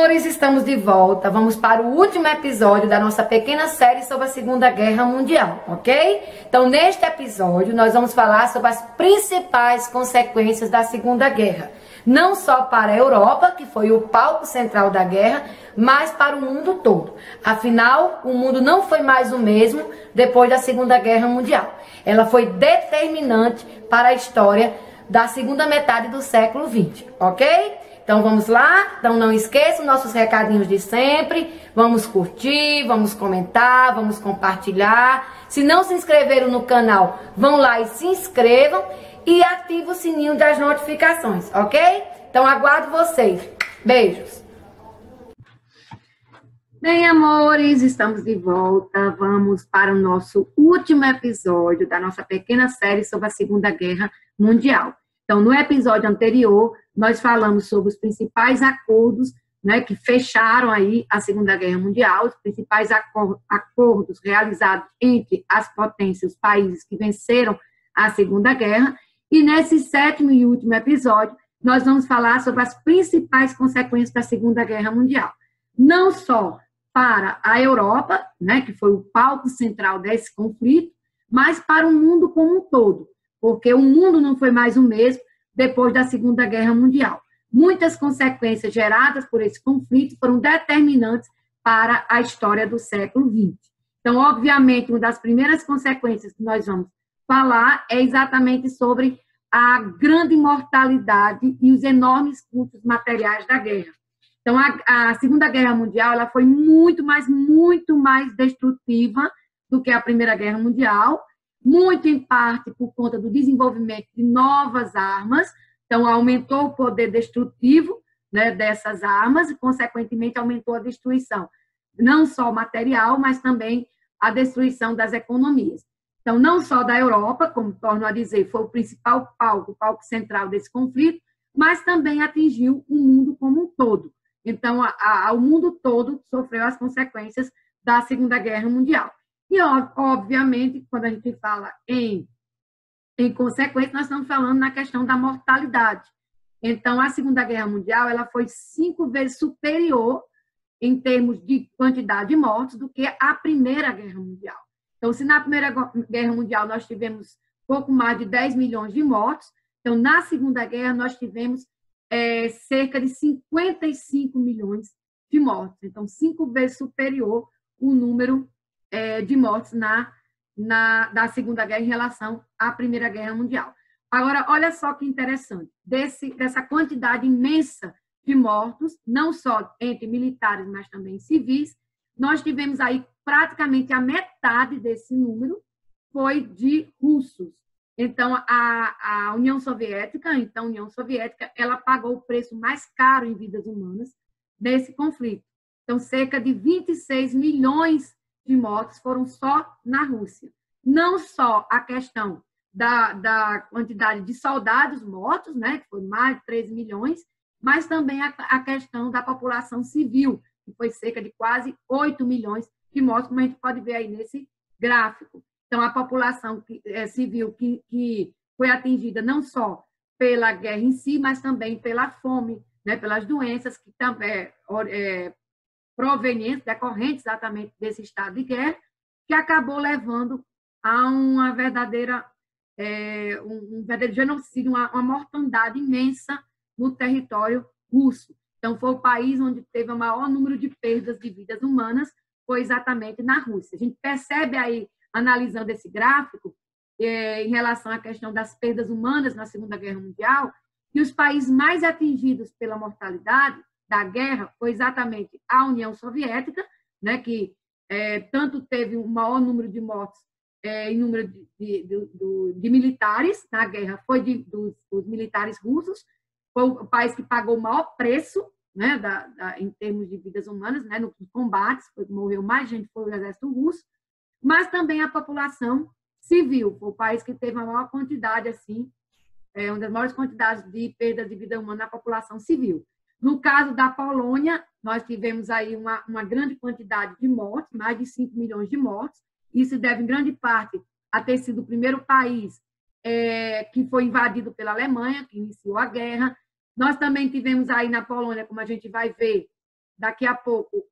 amores, estamos de volta. Vamos para o último episódio da nossa pequena série sobre a Segunda Guerra Mundial, ok? Então, neste episódio, nós vamos falar sobre as principais consequências da Segunda Guerra. Não só para a Europa, que foi o palco central da guerra, mas para o mundo todo. Afinal, o mundo não foi mais o mesmo depois da Segunda Guerra Mundial. Ela foi determinante para a história da segunda metade do século XX, ok? Então vamos lá, então não esqueçam nossos recadinhos de sempre, vamos curtir, vamos comentar, vamos compartilhar. Se não se inscreveram no canal, vão lá e se inscrevam e ativem o sininho das notificações, ok? Então aguardo vocês. Beijos! Bem, amores, estamos de volta. Vamos para o nosso último episódio da nossa pequena série sobre a Segunda Guerra Mundial. Então, no episódio anterior, nós falamos sobre os principais acordos, né, que fecharam aí a Segunda Guerra Mundial, os principais acordos realizados entre as potências, os países que venceram a Segunda Guerra. E nesse sétimo e último episódio, nós vamos falar sobre as principais consequências da Segunda Guerra Mundial. Não só para a Europa, né, que foi o palco central desse conflito, mas para o mundo como um todo, porque o mundo não foi mais o mesmo depois da Segunda Guerra Mundial. Muitas consequências geradas por esse conflito foram determinantes para a história do século XX. Então, obviamente, uma das primeiras consequências que nós vamos falar é exatamente sobre a grande mortalidade e os enormes custos materiais da guerra. Então, a Segunda Guerra Mundial ela foi muito mais destrutiva do que a Primeira Guerra Mundial, muito em parte por conta do desenvolvimento de novas armas. Então, aumentou o poder destrutivo, né, dessas armas e, consequentemente, aumentou a destruição, não só material, mas também a destruição das economias. Então, não só da Europa, como torno a dizer, foi o principal palco, o palco central desse conflito, mas também atingiu o mundo como um todo. Então, o mundo todo sofreu as consequências da Segunda Guerra Mundial. E, obviamente, quando a gente fala em consequência, nós estamos falando na questão da mortalidade. Então, a Segunda Guerra Mundial ela foi 5 vezes superior em termos de quantidade de mortos do que a Primeira Guerra Mundial. Então, se na Primeira Guerra Mundial nós tivemos pouco mais de 10 milhões de mortos, então, na Segunda Guerra nós tivemos cerca de 55 milhões de mortos. Então, 5 vezes superior o número de mortes da Segunda Guerra em relação à Primeira Guerra Mundial. Agora, olha só que interessante, dessa quantidade imensa de mortos, não só entre militares, mas também civis, nós tivemos aí praticamente a metade desse número foi de russos. Então, a União Soviética, ela pagou o preço mais caro em vidas humanas desse conflito. Então, cerca de 26 milhões de mortes foram só na Rússia. Não só a questão da quantidade de soldados mortos, né, que foi mais de 13 milhões, mas também a questão da população civil, que foi cerca de quase 8 milhões de mortos, como a gente pode ver aí nesse gráfico. Então, a população civil que foi atingida não só pela guerra em si, mas também pela fome, né, pelas doenças que também provenientes, decorrentes exatamente desse estado de guerra, que acabou levando a uma verdadeira, um verdadeiro genocídio, uma mortandade imensa no território russo. Então, foi o país onde teve o maior número de perdas de vidas humanas, foi exatamente na Rússia. A gente percebe aí, analisando esse gráfico, em relação à questão das perdas humanas na Segunda Guerra Mundial, que os países mais atingidos pela mortalidade da guerra foi exatamente a União Soviética, né, que tanto teve o maior número de mortos em número de militares na guerra, foi dos militares russos, foi o país que pagou o maior preço, né, em termos de vidas humanas, né, nos combates, morreu mais gente, foi o exército russo, mas também a população civil, foi o país que teve a maior quantidade, assim, uma das maiores quantidades de perdas de vida humana na população civil. No caso da Polônia, nós tivemos aí uma grande quantidade de mortes, mais de 5 milhões de mortes. Isso deve, em grande parte, a ter sido o primeiro país que foi invadido pela Alemanha, que iniciou a guerra. Nós também tivemos aí na Polônia, como a gente vai ver, daqui a pouco,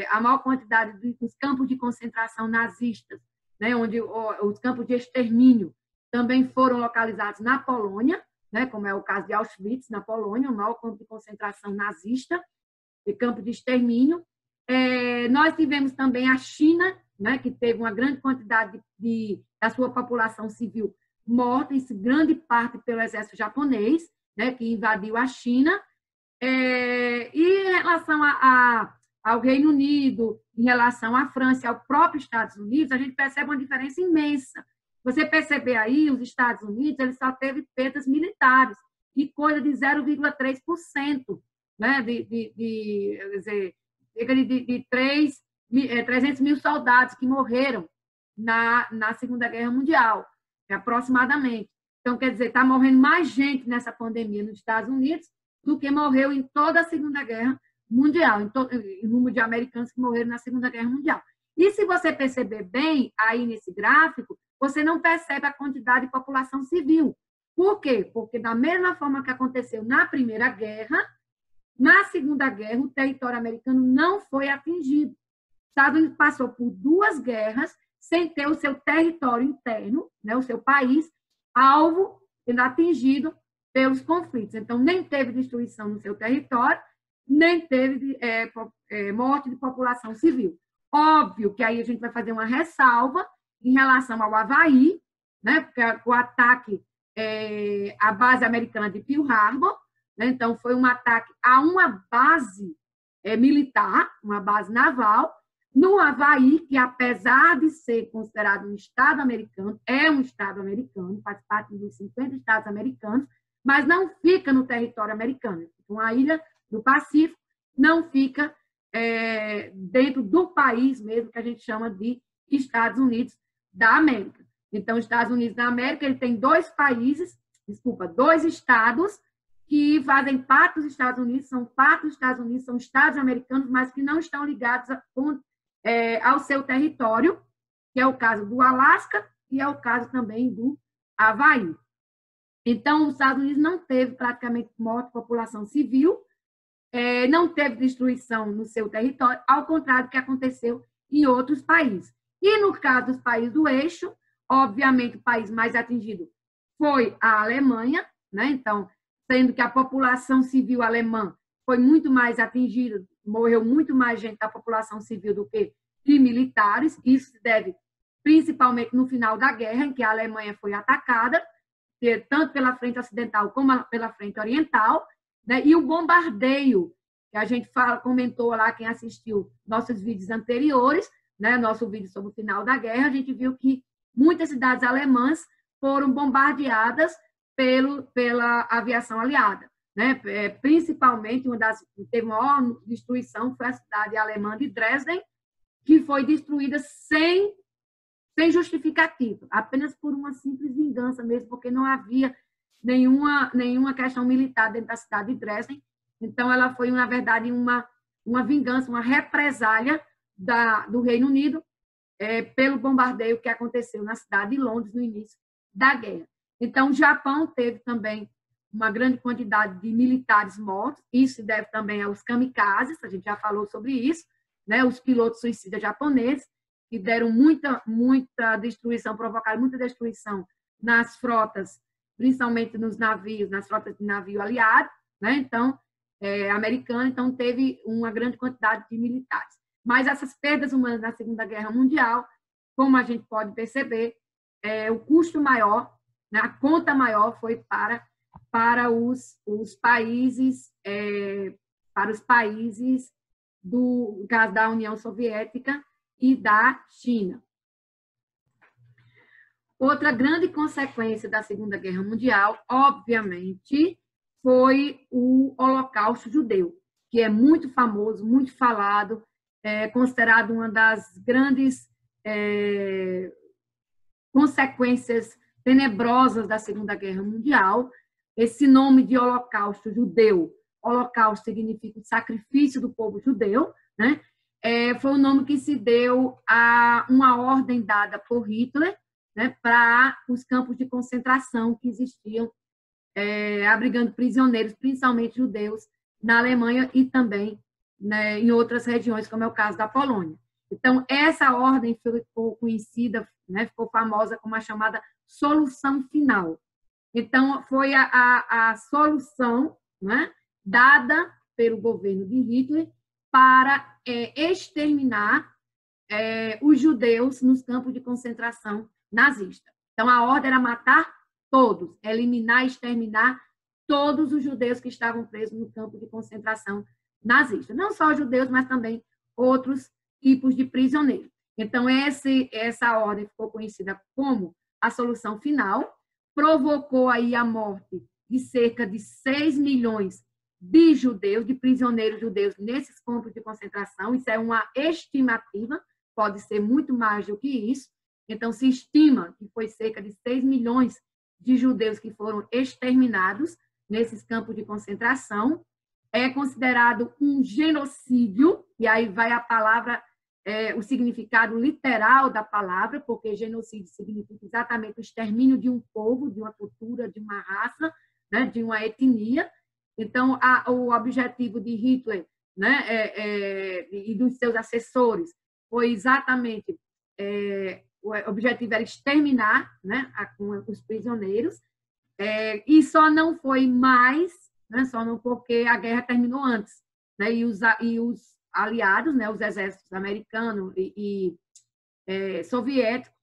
a maior quantidade dos campos de concentração nazistas, né, onde os campos de extermínio também foram localizados na Polônia, né, como é o caso de Auschwitz, na Polônia, o maior campo de concentração nazista, de campo de extermínio. Nós tivemos também a China, né, que teve uma grande quantidade da sua população civil morta, isso grande parte pelo exército japonês, né, que invadiu a China. E em relação ao Reino Unido, em relação à França e ao próprio Estados Unidos, a gente percebe uma diferença imensa. Você perceber aí, os Estados Unidos, ele só teve perdas militares, e coisa de 0,3%, né, de 300 mil soldados que morreram na Segunda Guerra Mundial, aproximadamente. Então, quer dizer, está morrendo mais gente nessa pandemia nos Estados Unidos do que morreu em toda a Segunda Guerra Mundial, em número de americanos que morreram na Segunda Guerra Mundial. E se você perceber bem aí nesse gráfico, você não percebe a quantidade de população civil. Por quê? Porque da mesma forma que aconteceu na Primeira Guerra, na Segunda Guerra, o território americano não foi atingido. Os Estados Unidos passou por 2 guerras sem ter o seu território interno, né, o seu país, alvo sendo atingido pelos conflitos. Então, nem teve destruição no seu território, nem teve morte de população civil. Óbvio que aí a gente vai fazer uma ressalva em relação ao Havaí, né, porque o ataque à base americana de Pearl Harbor, né, então foi um ataque a uma base militar, uma base naval, no Havaí, que apesar de ser considerado um estado americano, é um estado americano, faz parte dos 50 estados americanos, mas não fica no território americano. Uma ilha do Pacífico, não fica dentro do país mesmo, que a gente chama de Estados Unidos da América. Então, os Estados Unidos da América, ele tem 2 estados que fazem parte dos Estados Unidos, são parte dos Estados Unidos, são estados americanos, mas que não estão ligados ao seu território, que é o caso do Alasca e é o caso também do Havaí. Então, os Estados Unidos não teve praticamente morte de população civil, não teve destruição no seu território, ao contrário do que aconteceu em outros países. E no caso dos países do eixo, obviamente, o país mais atingido foi a Alemanha, né? Então, sendo que a população civil alemã foi muito mais atingida, morreu muito mais gente da população civil do que de militares. Isso se deve principalmente no final da guerra, em que a Alemanha foi atacada, tanto pela frente ocidental como pela frente oriental, né? E o bombardeio, que a gente comentou lá, quem assistiu nossos vídeos anteriores, né? Nosso vídeo sobre o final da guerra, a gente viu que muitas cidades alemãs foram bombardeadas pela aviação aliada, né? Principalmente, que teve maior destruição foi a cidade alemã de Dresden, que foi destruída sem justificativa, apenas por uma simples vingança mesmo, porque não havia nenhuma questão militar dentro da cidade de Dresden. Então, ela foi, na verdade, uma vingança, uma represália do Reino Unido pelo bombardeio que aconteceu na cidade de Londres no início da guerra. Então, o Japão teve também uma grande quantidade de militares mortos, isso se deve também aos kamikazes, a gente já falou sobre isso, né? Os pilotos suicidas japoneses, que deram muita destruição, provocaram muita destruição nas frotas, principalmente nos navios, nas frotas de navio aliado, né? Então, americano, então teve uma grande quantidade de militares. Mas essas perdas humanas na Segunda Guerra Mundial, como a gente pode perceber, o custo maior, né? A conta maior foi para os países, do caso da União Soviética e da China. Outra grande consequência da Segunda Guerra Mundial, obviamente, foi o Holocausto Judeu, que é muito famoso, muito falado, considerado uma das grandes consequências tenebrosas da Segunda Guerra Mundial. Esse nome de Holocausto Judeu, Holocausto significa o sacrifício do povo judeu, né? Foi o nome que se deu a uma ordem dada por Hitler, né, para os campos de concentração que existiam, abrigando prisioneiros, principalmente judeus, na Alemanha e também né, em outras regiões, como é o caso da Polônia. Então, essa ordem ficou conhecida, né, ficou famosa como a chamada solução final. Então, foi a solução, né, dada pelo governo de Hitler para exterminar os judeus nos campos de concentração nazista. Então, a ordem era matar todos, eliminar, exterminar todos os judeus que estavam presos no campo de concentração nazista. Não só judeus, mas também outros tipos de prisioneiros. Então, essa ordem ficou conhecida como a solução final, provocou aí a morte de cerca de 6 milhões de judeus, de prisioneiros judeus nesses campos de concentração. Isso é uma estimativa, pode ser muito mais do que isso. Então, se estima que foi cerca de 6 milhões de judeus que foram exterminados nesses campos de concentração. É considerado um genocídio, e aí vai a palavra, o significado literal da palavra, porque genocídio significa exatamente o extermínio de um povo, de uma cultura, de uma raça, né, de uma etnia. Então, o objetivo de Hitler, né, e dos seus assessores foi exatamente, o objetivo era exterminar, né, os prisioneiros, e só não foi mais, né, só não porque a guerra terminou antes, né, e os aliados, né, os exércitos americanos e soviéticos,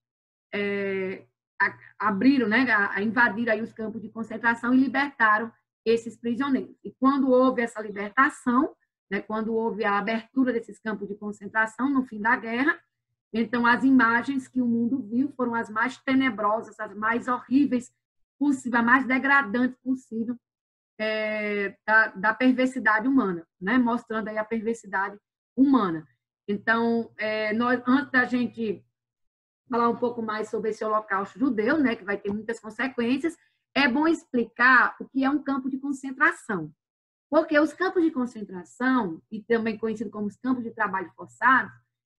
abriram, né, invadiram aí os campos de concentração e libertaram esses prisioneiros. E quando houve essa libertação, né, quando houve a abertura desses campos de concentração no fim da guerra, então as imagens que o mundo viu foram as mais tenebrosas, as mais horríveis possível, a mais degradante possível da perversidade humana, né, mostrando aí a perversidade humana. Então, antes da gente falar um pouco mais sobre esse holocausto judeu, né, que vai ter muitas consequências, é bom explicar o que é um campo de concentração. Porque os campos de concentração, e também conhecidos como os campos de trabalho forçado,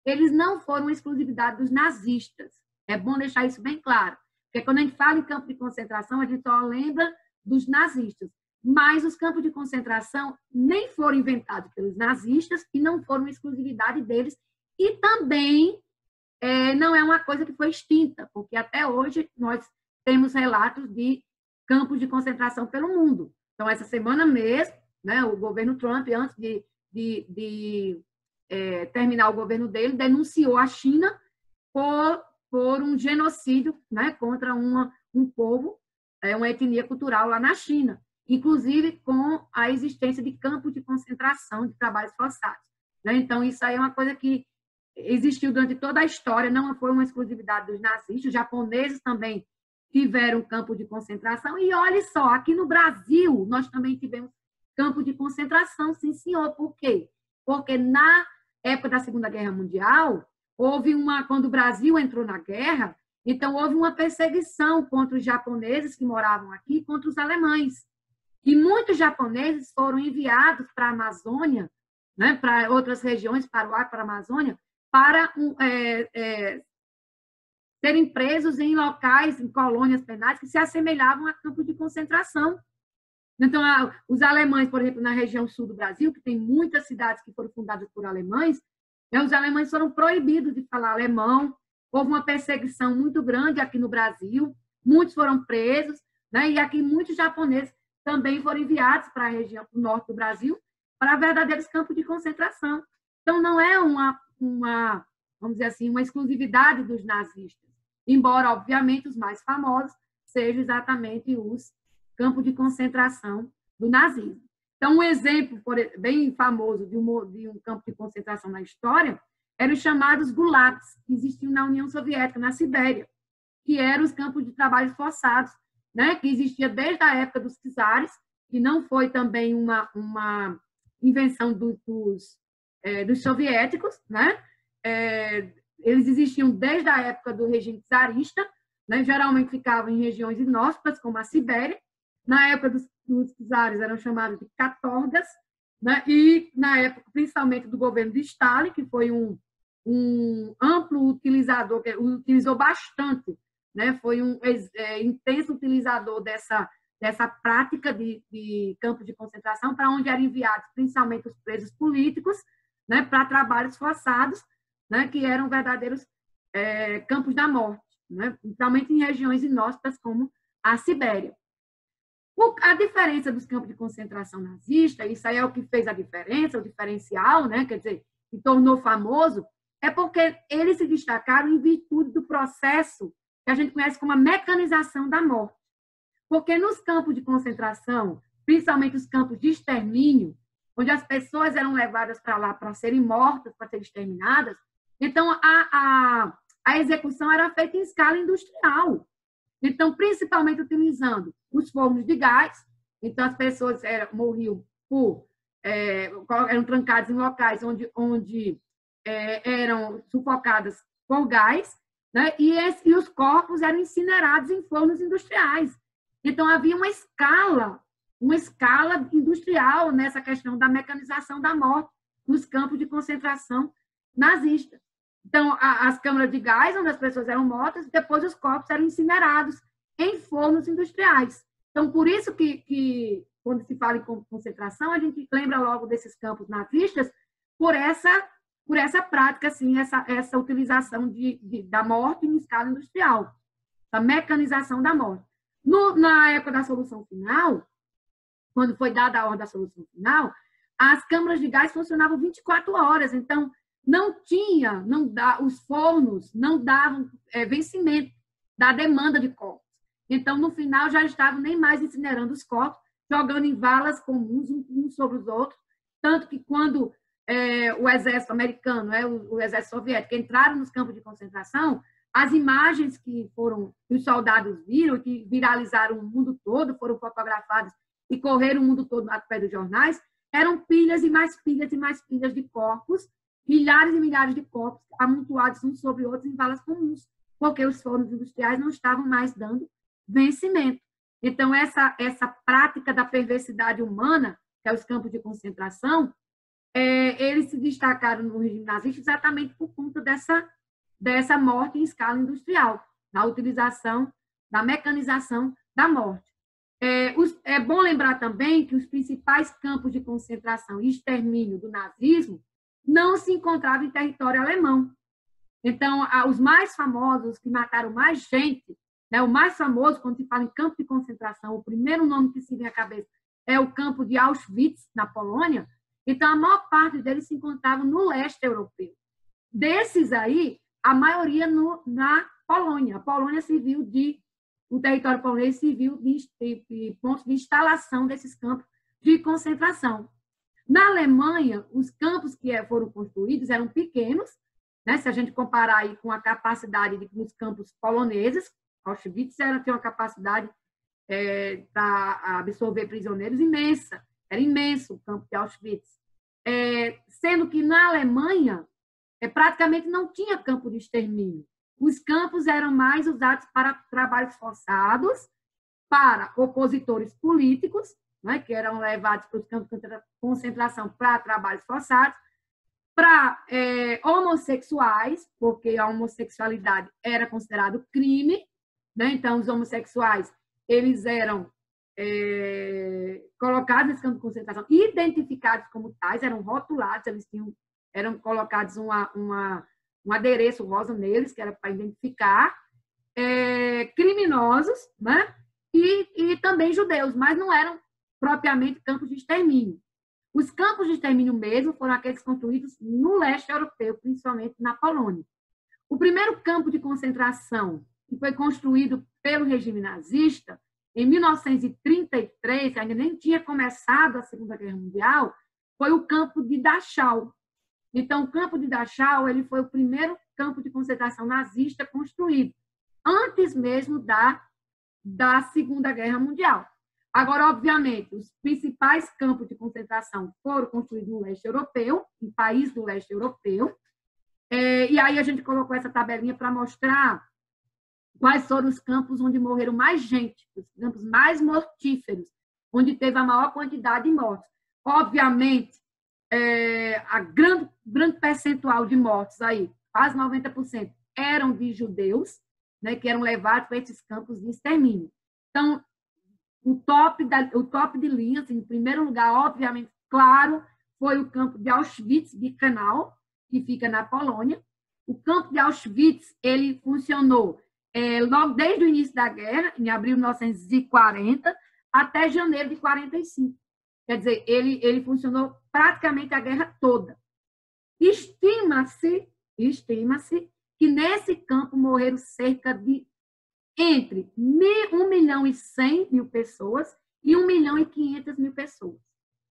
eles não foram exclusividade dos nazistas. É bom deixar isso bem claro. Porque quando a gente fala em campo de concentração, a gente só lembra dos nazistas. Mas os campos de concentração nem foram inventados pelos nazistas e não foram exclusividade deles. E também não é uma coisa que foi extinta, porque até hoje nós temos relatos de campos de concentração pelo mundo. Então, essa semana mesmo, né, o governo Trump, antes de terminar o governo dele, denunciou a China por um genocídio, né, contra um povo, uma etnia cultural lá na China, inclusive com a existência de campos de concentração de trabalhos forçados. Né? Então, isso aí é uma coisa que existiu durante toda a história, não foi uma exclusividade dos nazistas, os japoneses também tiveram campo de concentração, e olha só, aqui no Brasil, nós também tivemos campo de concentração, sim, senhor. Por quê? Porque na época da Segunda Guerra Mundial, quando o Brasil entrou na guerra, então houve uma perseguição contra os japoneses que moravam aqui, contra os alemães. E muitos japoneses foram enviados para a Amazônia, né, para outras regiões, para o Acre, para a Amazônia, para serem presos em locais, em colônias penais, que se assemelhavam a campos de concentração. Então, os alemães, por exemplo, na região sul do Brasil, que tem muitas cidades que foram fundadas por alemães, os alemães foram proibidos de falar alemão, houve uma perseguição muito grande aqui no Brasil, muitos foram presos, né? E aqui muitos japoneses também foram enviados para a região do norte do Brasil, para verdadeiros campos de concentração. Então, não é vamos dizer assim, uma exclusividade dos nazistas, embora, obviamente, os mais famosos sejam exatamente os campos de concentração do nazismo. Então, um exemplo bem famoso de um campo de concentração na história eram os chamados gulags, que existiam na União Soviética, na Sibéria, que eram os campos de trabalho forçados, né, que existia desde a época dos czares, que não foi também uma invenção dos soviéticos, né? Eles existiam desde a época do regime czarista, né? Geralmente ficavam em regiões inóspitas, como a Sibéria. Na época dos czares eram chamados de katorgas, né? E na época, principalmente do governo de Stalin, que foi um amplo utilizador, que utilizou bastante, né? Foi um intenso utilizador dessa prática de campos de concentração, para onde eram enviados principalmente os presos políticos, né, para trabalhos forçados, né, que eram verdadeiros campos da morte, né, principalmente em regiões inóspitas como a Sibéria. A diferença dos campos de concentração nazista, isso aí é o que fez a diferença, o diferencial, né, quer dizer, que tornou famoso, é porque eles se destacaram em virtude do processo que a gente conhece como a mecanização da morte. Porque nos campos de concentração, principalmente os campos de extermínio, onde as pessoas eram levadas para lá para serem mortas, para serem exterminadas, então a execução era feita em escala industrial. Então, principalmente utilizando os fornos de gás. Então, as pessoas morriam eram trancadas em locais onde eram sufocadas por gás, né? E os corpos eram incinerados em fornos industriais. Então, havia uma escala industrial nessa questão da mecanização da morte nos campos de concentração nazistas. Então, as câmaras de gás, onde as pessoas eram mortas, depois os corpos eram incinerados em fornos industriais. Então, por isso que quando se fala em concentração, a gente lembra logo desses campos nazistas por essa prática, assim, essa utilização da morte em escala industrial, a mecanização da morte. Na época da solução final, quando foi dada a ordem da solução final, as câmaras de gás funcionavam 24 horas, então os fornos não davam vencimento da demanda de corpos. Então, no final, já estavam nem mais incinerando os corpos, jogando em valas comuns uns sobre os outros, tanto que quando o exército americano, o exército soviético, entraram nos campos de concentração, as imagens que os soldados viram, que viralizaram o mundo todo, foram fotografadas e correram o mundo todo através dos jornais, eram pilhas e mais pilhas e mais pilhas de corpos, milhares e milhares de corpos amontoados uns sobre outros em valas comuns, porque os fornos industriais não estavam mais dando vencimento. Então, essa prática da perversidade humana, que é os campos de concentração, eles se destacaram no regime nazista exatamente por conta dessa morte em escala industrial, na utilização da mecanização da morte. É bom lembrar também que os principais campos de concentração e extermínio do nazismo não se encontravam em território alemão. Então, os mais famosos, que mataram mais gente, né, o mais famoso, quando se fala em campo de concentração, o primeiro nome que se vem à cabeça é o campo de Auschwitz, na Polônia. Então, a maior parte deles se encontravam no leste europeu. Desses aí, a maioria na Polônia. A Polônia serviu o território polonês serviu de ponto de instalação desses campos de concentração. Na Alemanha, os campos que foram construídos eram pequenos, né? Se a gente comparar aí com a capacidade dos campos poloneses, Auschwitz tinha uma capacidade para absorver prisioneiros imensa, era imenso o campo de Auschwitz. Sendo que na Alemanha, praticamente não tinha campo de extermínio. Os campos eram mais usados para trabalhos forçados, para opositores políticos, né, que eram levados para os campos de concentração para trabalhos forçados, para homossexuais, porque a homossexualidade era considerado crime, né? Então, os homossexuais eles eram colocados nesse campo de concentração, identificados como tais, eram rotulados, eram colocados um adereço rosa neles, que era para identificar criminosos, né? E também judeus, mas não eram propriamente campos de extermínio. Os campos de extermínio mesmo foram aqueles construídos no leste europeu, principalmente na Polônia. O primeiro campo de concentração que foi construído pelo regime nazista, em 1933, ainda nem tinha começado a Segunda Guerra Mundial, foi o campo de Dachau. Então, o campo de Dachau ele foi o primeiro campo de concentração nazista construído, antes mesmo da Segunda Guerra Mundial. Agora, obviamente, os principais campos de concentração foram construídos no leste europeu, em países do leste europeu, e aí a gente colocou essa tabelinha para mostrar quais foram os campos onde morreram mais gente, os campos mais mortíferos, onde teve a maior quantidade de mortes. Obviamente, a grande percentual de mortes aí, quase 90%, eram de judeus, né, que eram levados para esses campos de extermínio. Então, o top de linha, assim, em primeiro lugar, obviamente, claro, foi o campo de Auschwitz-Birkenau, que fica na Polônia. O campo de Auschwitz, ele funcionou logo desde o início da guerra, em abril de 1940, até janeiro de 45. Quer dizer, ele funcionou praticamente a guerra toda. Estima-se que nesse campo morreram cerca de entre 1.100.000 pessoas e 1.500.000 pessoas.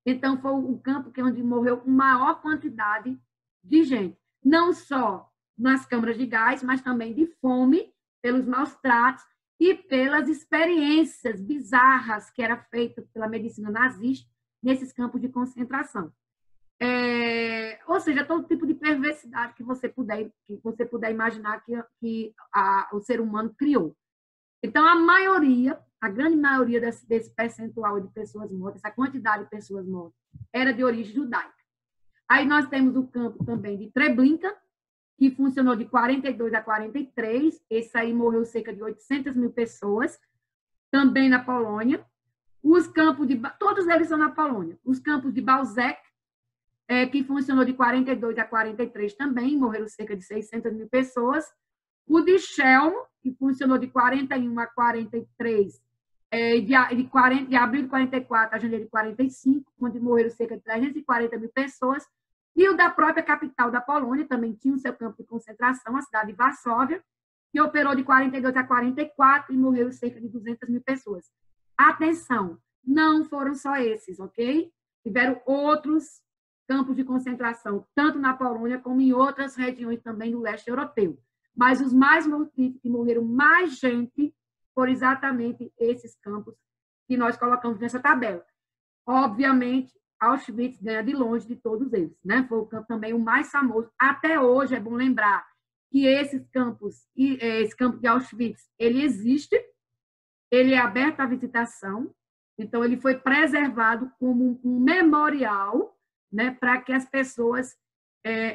Então, foi o campo onde morreu a maior quantidade de gente. Não só nas câmaras de gás, mas também de fome, pelos maus tratos e pelas experiências bizarras que era feita pela medicina nazista nesses campos de concentração. Ou seja, todo tipo de perversidade que você puder imaginar que o ser humano criou. Então, a grande maioria desse percentual de pessoas mortas, essa quantidade de pessoas mortas, era de origem judaica. Aí nós temos o campo também de Treblinka, que funcionou de 42 a 43. Esse aí morreu cerca de 800.000 pessoas, também na Polônia. Todos eles são na Polônia. Os campos de Balzec, que funcionou de 42 a 43 também, morreram cerca de 600.000 pessoas. O de Chelm, que funcionou de 41 a 43, de abril de 44 a janeiro de 45, onde morreram cerca de 340.000 pessoas. E o da própria capital da Polônia, também tinha o seu campo de concentração, a cidade de Varsóvia, que operou de 42 a 44 e morreram cerca de 200.000 pessoas. Atenção, não foram só esses, ok? Tiveram outros campos de concentração, tanto na Polônia como em outras regiões também do leste europeu. Mas os mais mortíferos, que morreram mais gente, foram exatamente esses campos que nós colocamos nessa tabela. Obviamente, Auschwitz ganha de longe de todos eles, né? Foi o campo também o mais famoso. Até hoje, é bom lembrar que esse campo de Auschwitz, ele existe, ele é aberto à visitação, então ele foi preservado como um memorial, né, para que as pessoas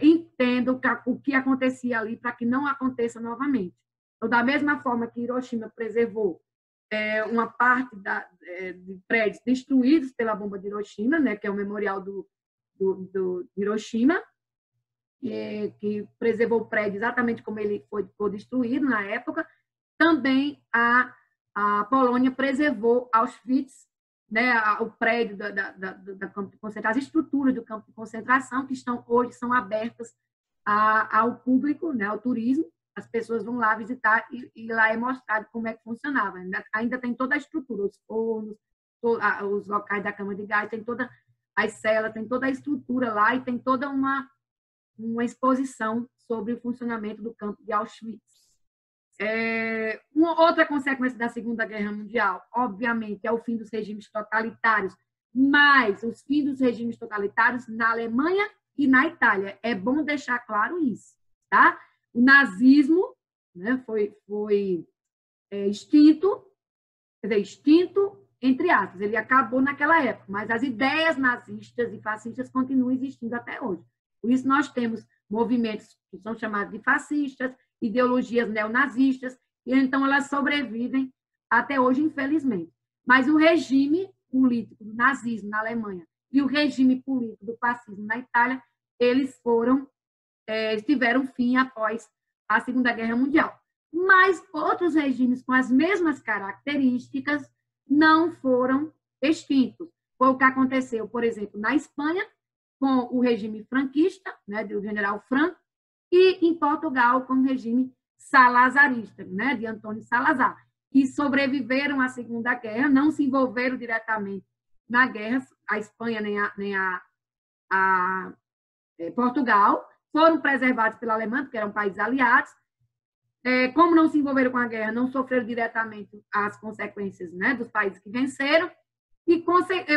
entendam o que acontecia ali, para que não aconteça novamente. Então, da mesma forma que Hiroshima preservou uma parte de prédios destruídos pela bomba de Hiroshima, né, que é o memorial do Hiroshima, que preservou o prédio exatamente como ele foi destruído na época. Também a Polônia preservou Auschwitz, né, o prédio da campo de concentração, as estruturas do campo de concentração, que hoje são abertas ao público, né, ao turismo. As pessoas vão lá visitar e lá é mostrado como é que funcionava. Ainda tem toda a estrutura, os fornos, os locais da cama de gás, tem todas as celas, tem toda a estrutura lá e tem toda uma exposição sobre o funcionamento do campo de Auschwitz. Uma outra consequência da Segunda Guerra Mundial, obviamente, é o fim dos regimes totalitários, mas os fins dos regimes totalitários na Alemanha e na Itália. É bom deixar claro isso, tá? O nazismo, né, foi extinto, quer dizer, extinto entre aspas, ele acabou naquela época, mas as ideias nazistas e fascistas continuam existindo até hoje. Por isso nós temos movimentos que são chamados de fascistas, ideologias neonazistas, e então elas sobrevivem até hoje, infelizmente. Mas o regime político do nazismo na Alemanha e o regime político do fascismo na Itália, eles tiveram fim após a Segunda Guerra Mundial. Mas outros regimes com as mesmas características não foram extintos. Foi o que aconteceu, por exemplo, na Espanha, com o regime franquista, né, do general Franco, e em Portugal, com o regime salazarista, né, de Antônio Salazar, que sobreviveram à Segunda Guerra, não se envolveram diretamente na guerra, a Espanha nem a Portugal, foram preservados pela Alemanha, porque eram países aliados. Como não se envolveram com a guerra, não sofreram diretamente as consequências, né, dos países que venceram, e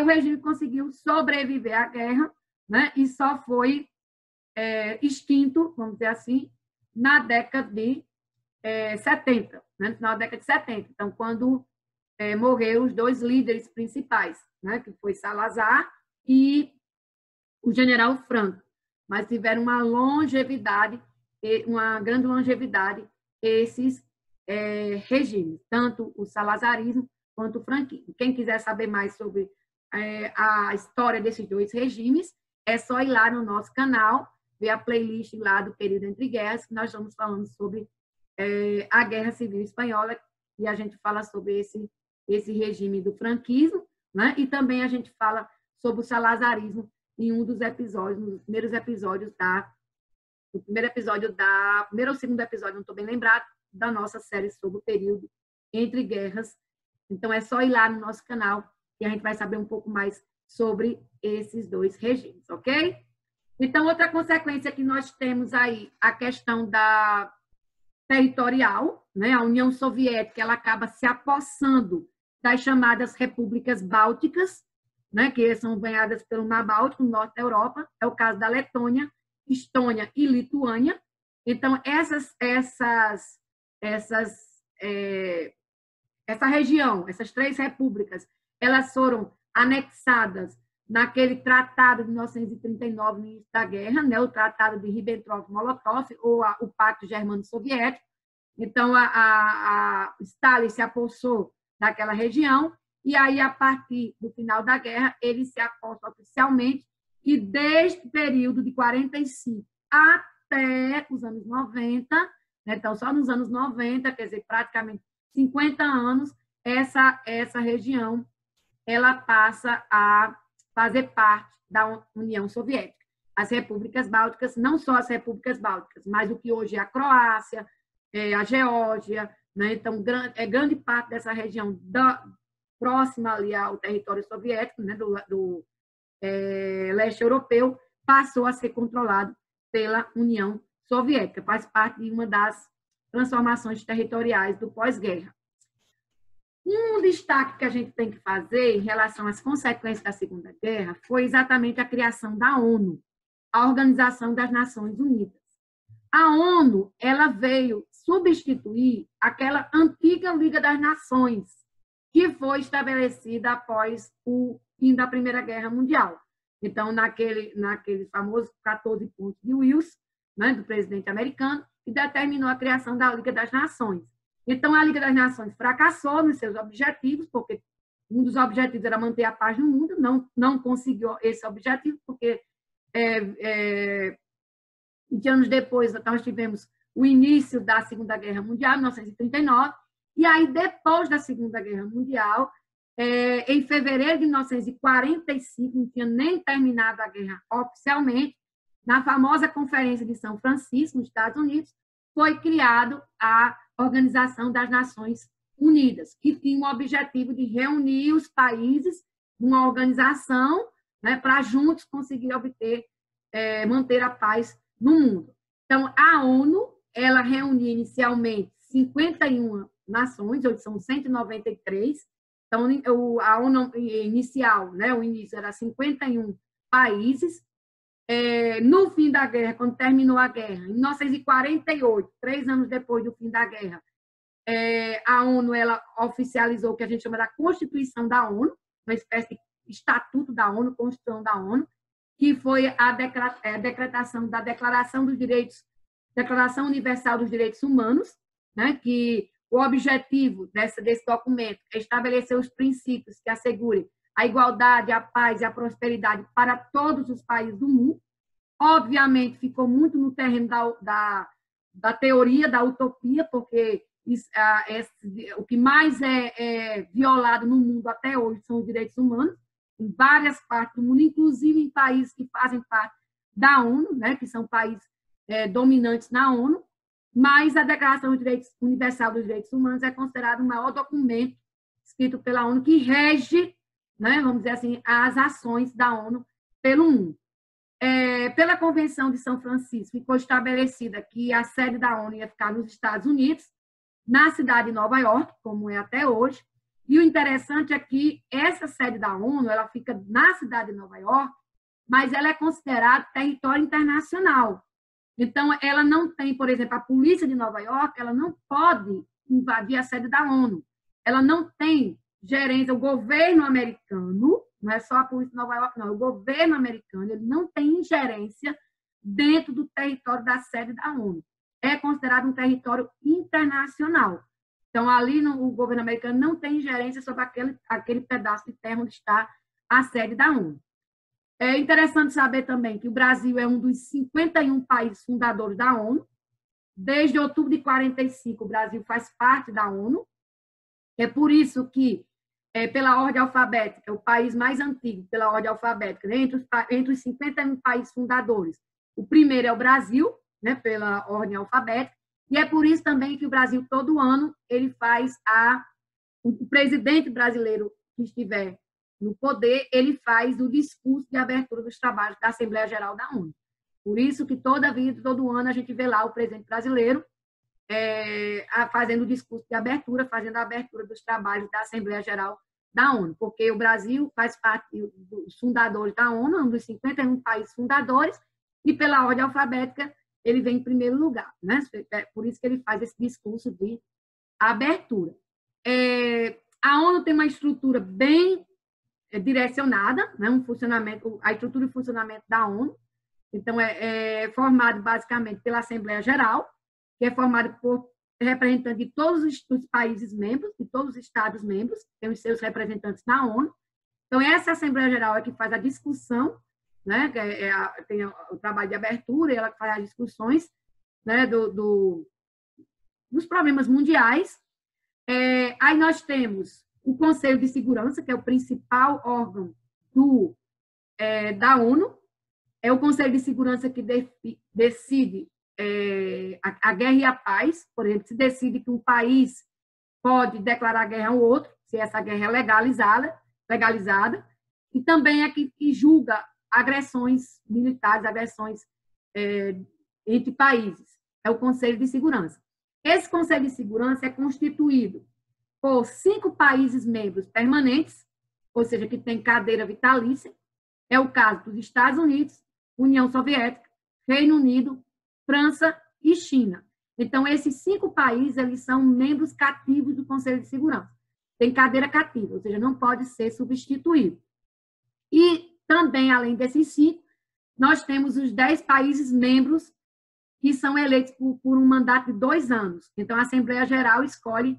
o regime conseguiu sobreviver à guerra, né, e só foi extinto, vamos dizer assim, na década de 70, né, no final da década de 70. Então, quando morreram os dois líderes principais, né, que foi Salazar e o general Franco, mas tiveram uma longevidade, uma grande longevidade, esses regimes, tanto o salazarismo quanto o franquismo. Quem quiser saber mais sobre a história desses dois regimes, é só ir lá no nosso canal, ver a playlist lá do Período Entre Guerras, que nós estamos falando sobre a Guerra Civil Espanhola, e a gente fala sobre esse regime do franquismo, né? E também a gente fala sobre o salazarismo em um dos episódios, nos primeiros episódios primeiro ou segundo episódio, não estou bem lembrado, da nossa série sobre o período entre guerras. Então, é só ir lá no nosso canal e a gente vai saber um pouco mais sobre esses dois regimes, ok? Então, outra consequência que nós temos aí, a questão da territorial, né? A União Soviética, ela acaba se apossando das chamadas repúblicas bálticas, né? Que são banhadas pelo Mar Báltico, no norte da Europa, é o caso da Letônia, Estônia e Lituânia. Então, essa região, essas três repúblicas, elas foram anexadas naquele tratado de 1939, no início da guerra, né, o Tratado de Ribbentrop-Molotov, ou o Pacto Germano-Soviético. Então, Stalin se apossou daquela região, e aí, a partir do final da guerra, ele se aposta oficialmente, e desde o período de 45 até os anos 90, né, então, só nos anos 90, quer dizer, praticamente 50 anos, essa região ela passa a fazer parte da União Soviética. As repúblicas bálticas, não só as repúblicas bálticas, mas o que hoje é a Croácia, a Geórgia, né? Então, grande parte dessa região próxima ali ao território soviético, né? do leste europeu, passou a ser controlado pela União Soviética, faz parte de uma das transformações territoriais do pós-guerra. Um destaque que a gente tem que fazer em relação às consequências da Segunda Guerra foi exatamente a criação da ONU, a Organização das Nações Unidas. A ONU, ela veio substituir aquela antiga Liga das Nações, que foi estabelecida após o fim da Primeira Guerra Mundial. Então, naquele famoso 14 pontos de Wilson, né, do presidente americano, que determinou a criação da Liga das Nações. Então, a Liga das Nações fracassou nos seus objetivos, porque um dos objetivos era manter a paz no mundo, não conseguiu esse objetivo, porque 20 anos depois nós tivemos o início da Segunda Guerra Mundial, 1939, e aí, depois da Segunda Guerra Mundial, em fevereiro de 1945, não tinha nem terminado a guerra oficialmente, na famosa Conferência de São Francisco, nos Estados Unidos, foi criado a Organização das Nações Unidas, que tinha o objetivo de reunir os países numa organização, né, para juntos conseguir manter a paz no mundo. Então, a ONU, ela reunia inicialmente 51 nações, hoje são 193. Então, a ONU inicial, né, o início era 51 países. No fim da guerra, quando terminou a guerra, em 1948, 3 anos depois do fim da guerra, a ONU ela oficializou o que a gente chama da Constituição da ONU, uma espécie de estatuto da ONU, Constituição da ONU, que foi a decretação da Declaração Universal dos Direitos Humanos, né, que o objetivo desse documento é estabelecer os princípios que assegurem a igualdade, a paz e a prosperidade para todos os países do mundo. Obviamente, ficou muito no terreno da teoria, da utopia, porque o que mais é violado no mundo até hoje são os direitos humanos, em várias partes do mundo, inclusive em países que fazem parte da ONU, né, que são países dominantes na ONU, mas a Declaração Universal dos Direitos Humanos é considerado o maior documento escrito pela ONU que rege, né, vamos dizer assim, as ações da ONU pelo mundo. Pela Convenção de São Francisco, ficou estabelecida que a sede da ONU ia ficar nos Estados Unidos, na cidade de Nova York, como é até hoje, e o interessante é que essa sede da ONU, ela fica na cidade de Nova York, mas ela é considerada território internacional. Então, ela não tem, por exemplo, a polícia de Nova York, ela não pode invadir a sede da ONU. Ela não tem gerência, o governo americano, não é só a polícia de Nova York, não, o governo americano, ele não tem ingerência dentro do território da sede da ONU. É considerado um território internacional. Então, ali o governo americano não tem ingerência sobre aquele pedaço de terra onde está a sede da ONU. É interessante saber também que o Brasil é um dos 51 países fundadores da ONU. Desde outubro de 45, o Brasil faz parte da ONU. É por isso que, pela ordem alfabética, o país mais antigo, pela ordem alfabética, né, entre os 51 países fundadores, o primeiro é o Brasil, né, pela ordem alfabética, e é por isso também que o Brasil, todo ano, ele faz o presidente brasileiro que estiver no poder, ele faz o discurso de abertura dos trabalhos da Assembleia Geral da ONU. Por isso que todo ano a gente vê lá o presidente brasileiro fazendo o discurso de abertura, fazendo a abertura dos trabalhos da Assembleia Geral da ONU, porque o Brasil faz parte dos fundadores da ONU, um dos 51 países fundadores, e pela ordem alfabética ele vem em primeiro lugar, né? Por isso que ele faz esse discurso de abertura. A ONU tem uma estrutura bem direcionada, né? A estrutura e funcionamento da ONU. Então, é formado basicamente pela Assembleia Geral, que é formado por representantes de todos os países membros, de todos os Estados membros, tem os seus representantes na ONU. Então, essa Assembleia Geral é que faz a discussão, né? Tem o trabalho de abertura, ela faz as discussões, né? dos problemas mundiais. Aí nós temos o Conselho de Segurança, que é o principal órgão da ONU. É o Conselho de Segurança que decide a guerra e a paz. Por exemplo, se decide que um país pode declarar guerra ao outro, se essa guerra é legalizada, e também é que julga agressões militares, agressões entre países. É o Conselho de Segurança. Esse Conselho de Segurança é constituído por 5 países membros permanentes, ou seja, que tem cadeira vitalícia. É o caso dos Estados Unidos, União Soviética, Reino Unido, França e China. Então, esses 5 países, eles são membros cativos do Conselho de Segurança. Tem cadeira cativa, ou seja, não pode ser substituído. E também, além desses 5, nós temos os 10 países membros que são eleitos por um mandato de 2 anos. Então, a Assembleia Geral escolhe,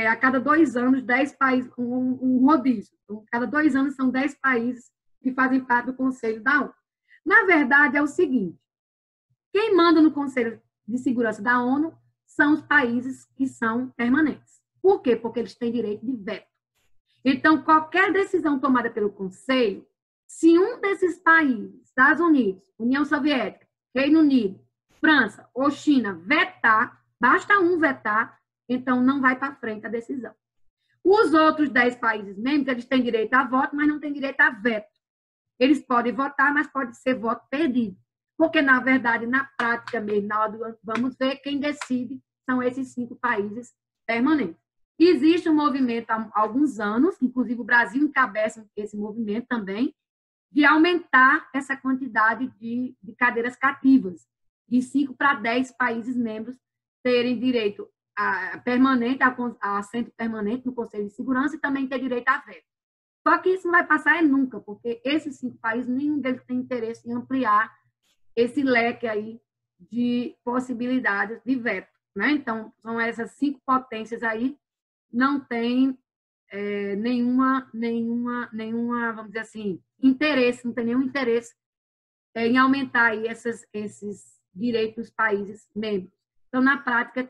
a cada 2 anos, 10 países, um rodízio. Então, a cada 2 anos, são 10 países que fazem parte do Conselho da ONU. Na verdade, é o seguinte: quem manda no Conselho de Segurança da ONU são os países que são permanentes. Por quê? Porque eles têm direito de veto. Então, qualquer decisão tomada pelo Conselho, se um desses países, Estados Unidos, União Soviética, Reino Unido, França ou China, vetar, basta um vetar, então não vai para frente a decisão. Os outros 10 países membros, eles têm direito a voto, mas não têm direito a veto. Eles podem votar, mas pode ser voto perdido. Porque, na verdade, na prática mesmo, na hora do vamos ver, quem decide são esses 5 países permanentes. Existe um movimento há alguns anos, inclusive o Brasil encabeça esse movimento também, de aumentar essa quantidade de cadeiras cativas, de 5 para 10 países membros terem direito a assento permanente no Conselho de Segurança e também ter direito a veto. Só que isso não vai passar nunca, porque esses 5 países, nenhum deles tem interesse em ampliar esse leque aí de possibilidades de veto, né? Então, são essas 5 potências aí, não tem nenhuma, vamos dizer assim, interesse, não tem nenhum interesse em aumentar aí esses direitos dos países membros. Então, na prática,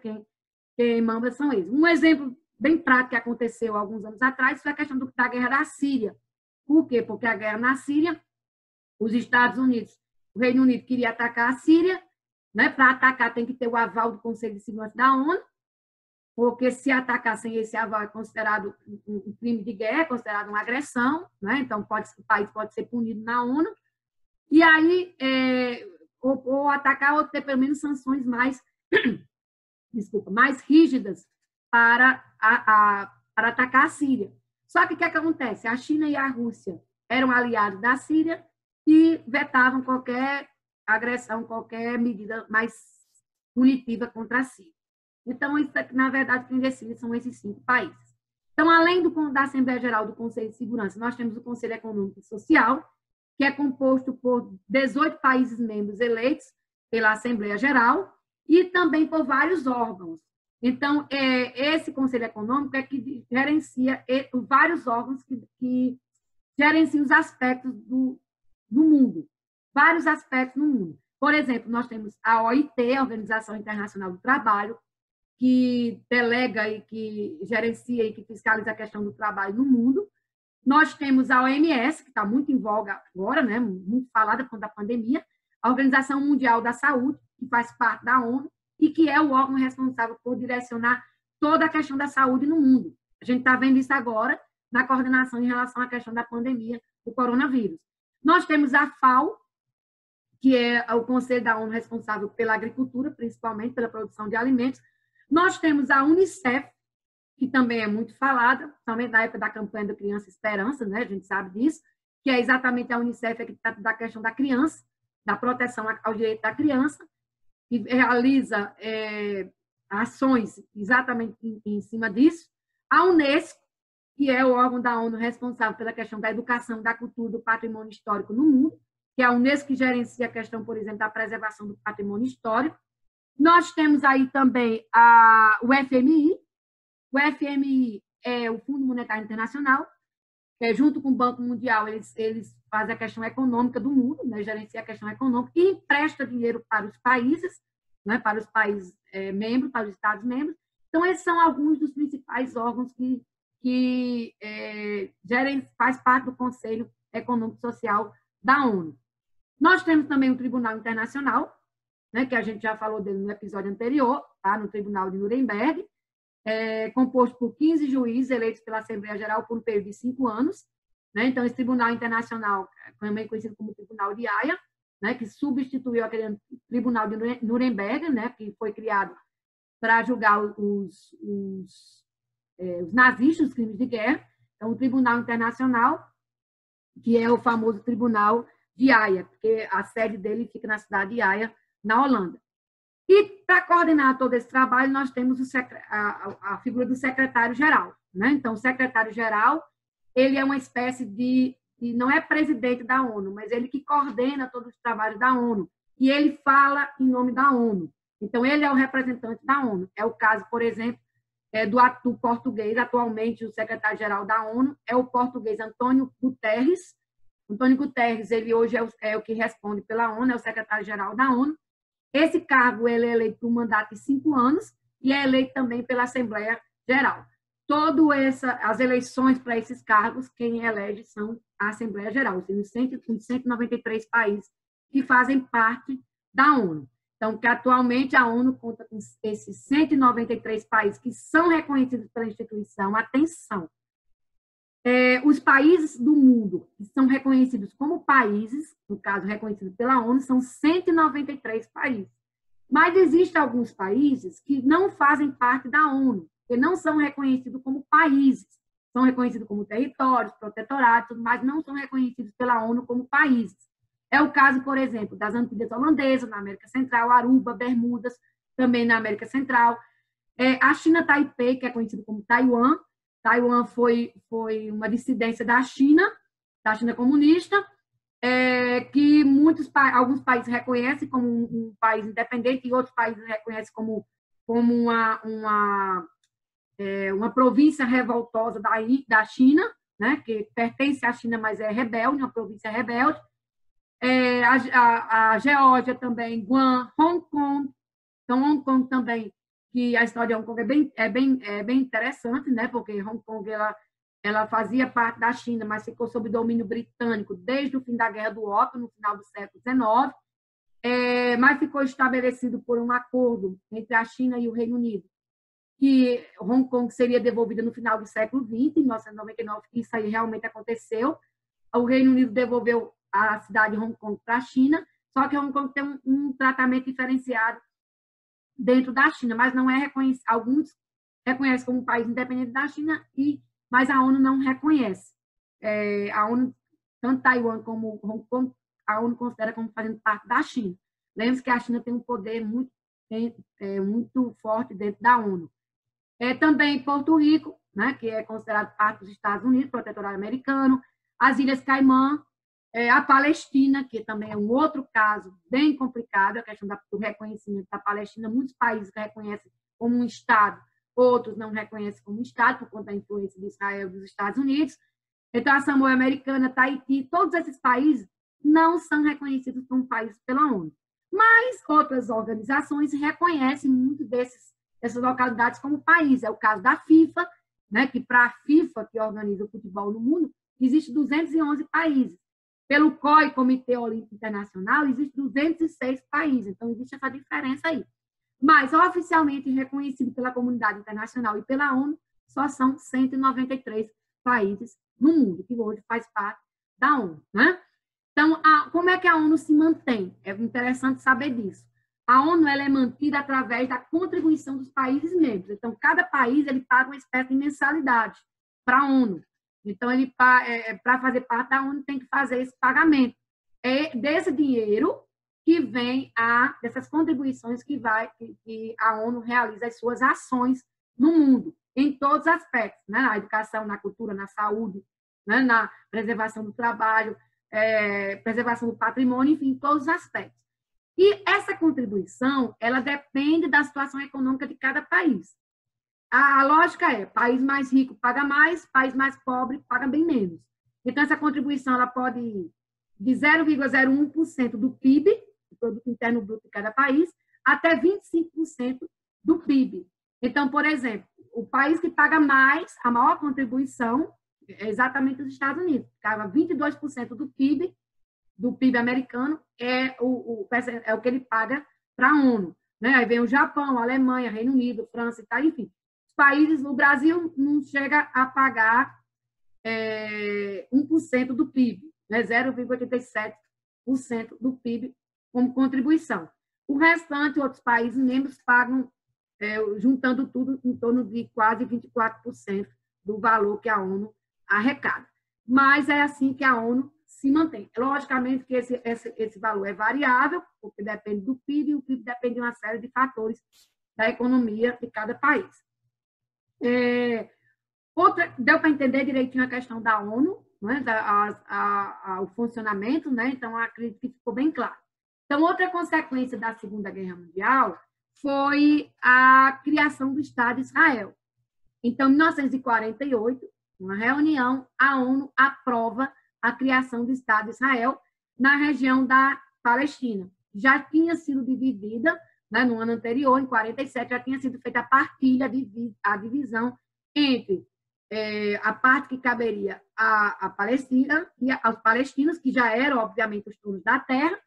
quem manda são eles. Um exemplo bem prático que aconteceu alguns anos atrás foi a questão da guerra da Síria. Por quê? Porque a guerra na Síria, os Estados Unidos, o Reino Unido queria atacar a Síria, né? Para atacar tem que ter o aval do Conselho de Segurança da ONU, porque se atacar sem esse aval é considerado um crime de guerra, é considerado uma agressão, né? Então o país pode ser punido na ONU, e aí ou atacar ou ter pelo menos sanções mais rígidas para atacar a Síria. Só que o que acontece? A China e a Rússia eram aliados da Síria e vetavam qualquer agressão, qualquer medida mais punitiva contra a Síria. Então, isso, na verdade, quem decide são esses 5 países. Então, além da Assembleia Geral do Conselho de Segurança, nós temos o Conselho Econômico e Social, que é composto por 18 países membros eleitos pela Assembleia Geral e também por vários órgãos. Então, esse Conselho Econômico é que gerencia vários órgãos que gerenciam os aspectos do mundo, vários aspectos no mundo. Por exemplo, nós temos a OIT, a Organização Internacional do Trabalho, que delega e que gerencia e que fiscaliza a questão do trabalho no mundo. Nós temos a OMS, que está muito em voga agora, né, muito falada por conta da pandemia, a Organização Mundial da Saúde, que faz parte da ONU, e que é o órgão responsável por direcionar toda a questão da saúde no mundo. A gente está vendo isso agora na coordenação em relação à questão da pandemia do coronavírus. Nós temos a FAO, que é o Conselho da ONU responsável pela agricultura, principalmente pela produção de alimentos. Nós temos a Unicef, que também é muito falada, principalmente na época da campanha do Criança Esperança, né? A gente sabe disso, que é exatamente a Unicef que trata da questão da criança, da proteção ao direito da criança, que realiza ações exatamente em cima disso. A Unesco, que é o órgão da ONU responsável pela questão da educação, da cultura, do patrimônio histórico no mundo, que é a Unesco que gerencia a questão, por exemplo, da preservação do patrimônio histórico. Nós temos aí também o FMI. O FMI é o Fundo Monetário Internacional, junto com o Banco Mundial, eles fazem a questão econômica do mundo, né, gerenciam a questão econômica e empresta dinheiro para os países, né, para os países membros, para os Estados membros. Então, esses são alguns dos principais órgãos que faz parte do Conselho Econômico e Social da ONU. Nós temos também o Tribunal Internacional, né, que a gente já falou dele no episódio anterior, tá, no Tribunal de Nuremberg, composto por 15 juízes eleitos pela Assembleia Geral por um período de 5 anos. Né? Então, esse Tribunal Internacional, também conhecido como Tribunal de Haia, né, que substituiu aquele Tribunal de Nuremberg, né, que foi criado para julgar os nazistas, os crimes de guerra. Então, o Tribunal Internacional, que é o famoso Tribunal de Haia, porque a sede dele fica na cidade de Haia, na Holanda. E, para coordenar todo esse trabalho, nós temos a figura do secretário-geral. Né? Então, o secretário-geral, ele é uma espécie de não é presidente da ONU, mas ele que coordena todos os trabalhos da ONU. E ele fala em nome da ONU. Então, ele é o representante da ONU. É o caso, por exemplo, do português. Atualmente, o secretário-geral da ONU é o português Antônio Guterres. Antônio Guterres, ele hoje é o que responde pela ONU, é o secretário-geral da ONU. Esse cargo ele é eleito por um mandato de 5 anos e é eleito também pela Assembleia Geral. As eleições para esses cargos, quem elege são a Assembleia Geral, os 193 países que fazem parte da ONU. Então, que atualmente a ONU conta com esses 193 países que são reconhecidos pela instituição. Atenção! Os países do mundo que são reconhecidos como países, no caso, reconhecidos pela ONU, são 193 países. Mas existem alguns países que não fazem parte da ONU, que não são reconhecidos como países. São reconhecidos como territórios, protetorados, mas não são reconhecidos pela ONU como países. É o caso, por exemplo, das Antilhas Holandesas, na América Central, Aruba, Bermudas, também na América Central. A China Taipei, que é conhecido como Taiwan. Taiwan foi uma dissidência da China comunista, que alguns países reconhecem como um país independente e outros países reconhecem como uma província revoltosa da China, né, que pertence à China, mas é rebelde, uma província rebelde. A Geórgia também, Guam, Hong Kong. Então, Hong Kong também, que a história de Hong Kong é bem interessante, né, porque Hong Kong ela fazia parte da China, mas ficou sob domínio britânico desde o fim da Guerra do Ópio, no final do século XIX, mas ficou estabelecido por um acordo entre a China e o Reino Unido, que Hong Kong seria devolvida no final do século XX, em 1999, isso aí realmente aconteceu. O Reino Unido devolveu a cidade de Hong Kong para a China, só que Hong Kong tem um tratamento diferenciado dentro da China, mas não é reconhecido. Alguns reconhecem como um país independente da China, mas a ONU não reconhece. A ONU, tanto Taiwan como Hong Kong, a ONU considera como fazendo parte da China. Lembre-se que a China tem um poder muito forte dentro da ONU. Também Porto Rico, né, que é considerado parte dos Estados Unidos, protetorado americano, as Ilhas Caimã, a Palestina, que também é um outro caso bem complicado, a questão do reconhecimento da Palestina. Muitos países reconhecem como um Estado, outros não reconhecem como um Estado, por conta da influência de Israel e dos Estados Unidos. Então, a Samoa Americana, Tahiti, todos esses países não são reconhecidos como países pela ONU. Mas outras organizações reconhecem muito dessas localidades como país. É o caso da FIFA, né, que para a FIFA, que organiza o futebol no mundo, existem 211 países. Pelo COI, Comitê Olímpico Internacional, existem 206 países. Então, existe essa diferença aí. Mas, oficialmente reconhecido pela comunidade internacional e pela ONU, só são 193 países no mundo, que hoje faz parte da ONU. Né? Então, como é que a ONU se mantém? É interessante saber disso. A ONU ela é mantida através da contribuição dos países membros. Então, cada país ele paga uma espécie de mensalidade para a ONU. Então, para fazer parte da ONU, tem que fazer esse pagamento. É desse dinheiro que vem dessas contribuições que a ONU realiza as suas ações no mundo, em todos os aspectos, né? Na educação, na cultura, na saúde, né? Na preservação do trabalho, preservação do patrimônio, enfim, em todos os aspectos. E essa contribuição, ela depende da situação econômica de cada país. A lógica é, país mais rico paga mais, país mais pobre paga bem menos. Então, essa contribuição ela pode ir de 0,01% do PIB, do Produto Interno Bruto de cada país, até 25% do PIB. Então, por exemplo, o país que paga mais, a maior contribuição, é exatamente os Estados Unidos. Paga 22% do PIB americano, é o que ele paga para a ONU. Né? Aí vem o Japão, a Alemanha, Reino Unido, França e tal, enfim. Os países, no Brasil, não chega a pagar 1% do PIB, né? 0,87% do PIB como contribuição. O restante, outros países membros pagam, juntando tudo, em torno de quase 24% do valor que a ONU arrecada. Mas é assim que a ONU se mantém. Logicamente que esse valor é variável, porque depende do PIB, e o PIB depende de uma série de fatores da economia de cada país. Deu para entender direitinho a questão da ONU, né, o funcionamento, né? Então, acredito que ficou bem claro. Então, outra consequência da Segunda Guerra Mundial foi a criação do Estado de Israel. Então, em 1948, uma reunião, a ONU aprova a criação do Estado de Israel na região da Palestina. Já tinha sido dividida, né, no ano anterior, em 47, já tinha sido feita a partilha, a divisão entre a parte que caberia à Palestina e aos palestinos, que já eram, obviamente, os donos da terra,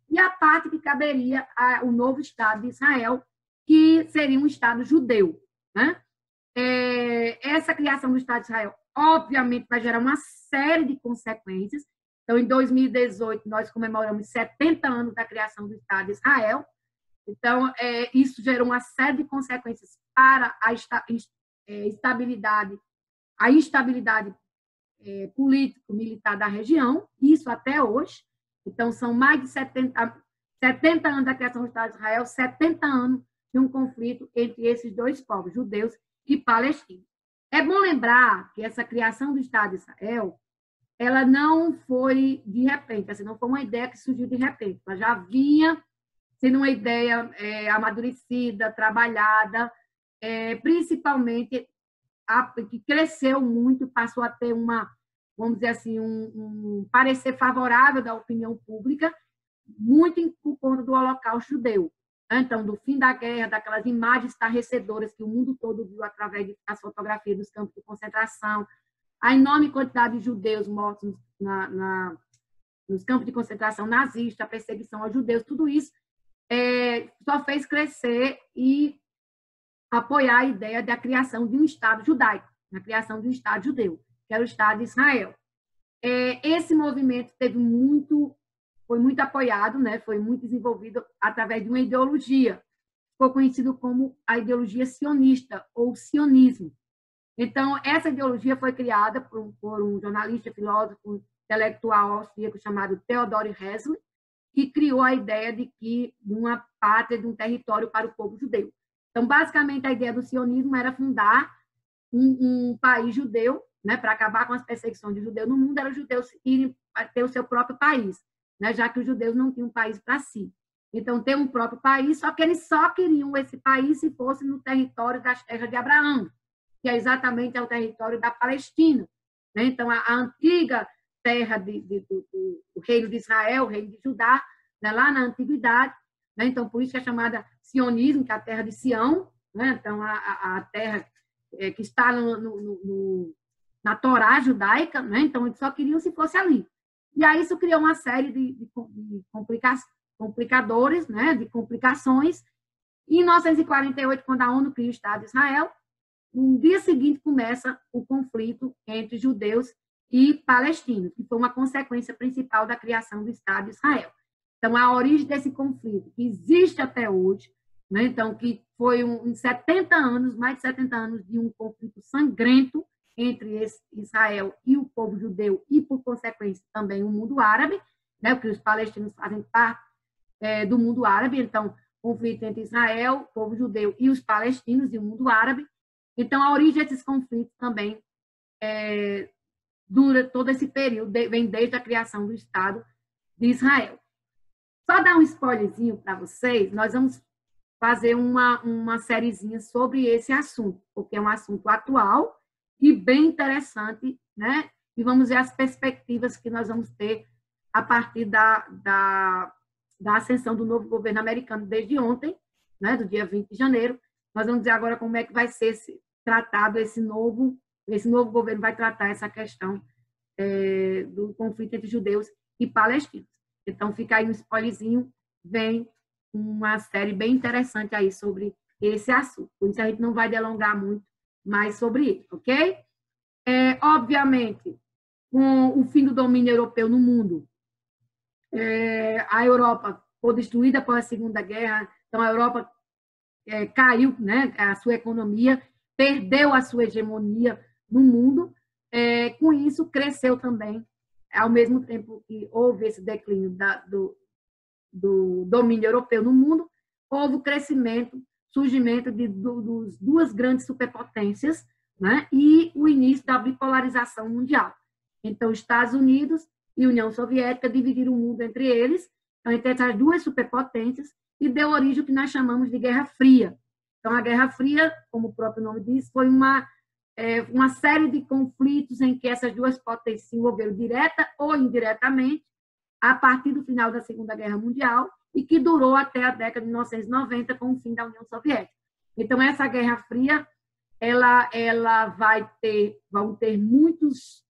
e a parte que caberia ao novo Estado de Israel, que seria um Estado judeu. Né? Essa criação do Estado de Israel, obviamente, vai gerar uma série de consequências. Então, em 2018, nós comemoramos 70 anos da criação do Estado de Israel. Então, isso gerou uma série de consequências para a instabilidade político-militar da região, isso até hoje. Então, são mais de 70 anos da criação do Estado de Israel, 70 anos de um conflito entre esses dois povos, judeus e palestinos. É bom lembrar que essa criação do Estado de Israel, ela não foi de repente, assim, não foi uma ideia que surgiu de repente, ela já vinha sendo uma ideia amadurecida, trabalhada, principalmente que cresceu muito, passou a ter vamos dizer assim, um parecer favorável da opinião pública, muito por conta do Holocausto judeu. Então, do fim da guerra, daquelas imagens estarrecedoras que o mundo todo viu através das fotografias dos campos de concentração, a enorme quantidade de judeus mortos nos campos de concentração nazistas, a perseguição aos judeus, tudo isso só fez crescer e apoiar a ideia da criação de um Estado judaico, na criação de um Estado judeu, que era o Estado de Israel. Esse movimento foi muito apoiado, né? Foi muito desenvolvido através de uma ideologia, ficou conhecido como a ideologia sionista, ou sionismo. Então, essa ideologia foi criada por um jornalista, filósofo, intelectual austríaco chamado Theodor Herzl, que criou a ideia de uma pátria, de um território para o povo judeu. Então, basicamente, a ideia do sionismo era fundar um país judeu, né, para acabar com as perseguições de judeus no mundo, era os judeus irem ter o seu próprio país, né, já que os judeus não tinham um país para si. então ter um próprio país, só que eles só queriam esse país se fosse no território das terras de Abraão, que é exatamente o território da Palestina. Né? Então, a antiga terra do reino de Israel, o reino de Judá, né? Lá na antiguidade, né? Então, por isso que é chamada sionismo, que é a terra de Sião, né? Então, a terra que está na Torá judaica, né? Então, eles só queriam se fosse ali. E aí isso criou uma série de complicadores, né? De complicações. E em 1948, quando a ONU cria o Estado de Israel, no dia seguinte começa o conflito entre judeus e palestinos, que foi uma consequência principal da criação do Estado de Israel. Então, a origem desse conflito, que existe até hoje, né? Então, que foi em 70 anos, mais de 70 anos de um conflito sangrento entre Israel e o povo judeu e, por consequência, também o mundo árabe, né? Porque os palestinos fazem parte do mundo árabe, então, conflito entre Israel, o povo judeu e os palestinos e o mundo árabe. Então, a origem desses conflitos também dura todo esse período, vem desde a criação do Estado de Israel. Só dar um spoilerzinho para vocês, nós vamos fazer uma sériezinha sobre esse assunto, porque é um assunto atual e bem interessante, né? E vamos ver as perspectivas que nós vamos ter a partir da ascensão do novo governo americano desde ontem, né? Do dia 20 de janeiro. Nós vamos ver agora como é que vai ser tratado esse novo governo vai tratar essa questão do conflito entre judeus e palestinos. Então, fica aí um spoilerzinho, vem uma série bem interessante aí sobre esse assunto. Por isso, a gente não vai delongar muito mais sobre ele, ok? Obviamente, com o fim do domínio europeu no mundo, a Europa foi destruída após a Segunda Guerra, então a Europa caiu, né, a sua economia, perdeu a sua hegemonia no mundo, com isso cresceu também, ao mesmo tempo que houve esse declínio do domínio europeu no mundo, houve o crescimento, surgimento dos duas grandes superpotências, né, e o início da bipolarização mundial. Então, Estados Unidos e União Soviética dividiram o mundo entre eles, então, entre essas duas superpotências, e deu origem ao que nós chamamos de Guerra Fria. Então, a Guerra Fria, como o próprio nome diz, foi uma série de conflitos em que essas duas potências se envolveram direta ou indiretamente a partir do final da Segunda Guerra Mundial e que durou até a década de 1990 com o fim da União Soviética. Então, essa Guerra Fria, vão ter muitos,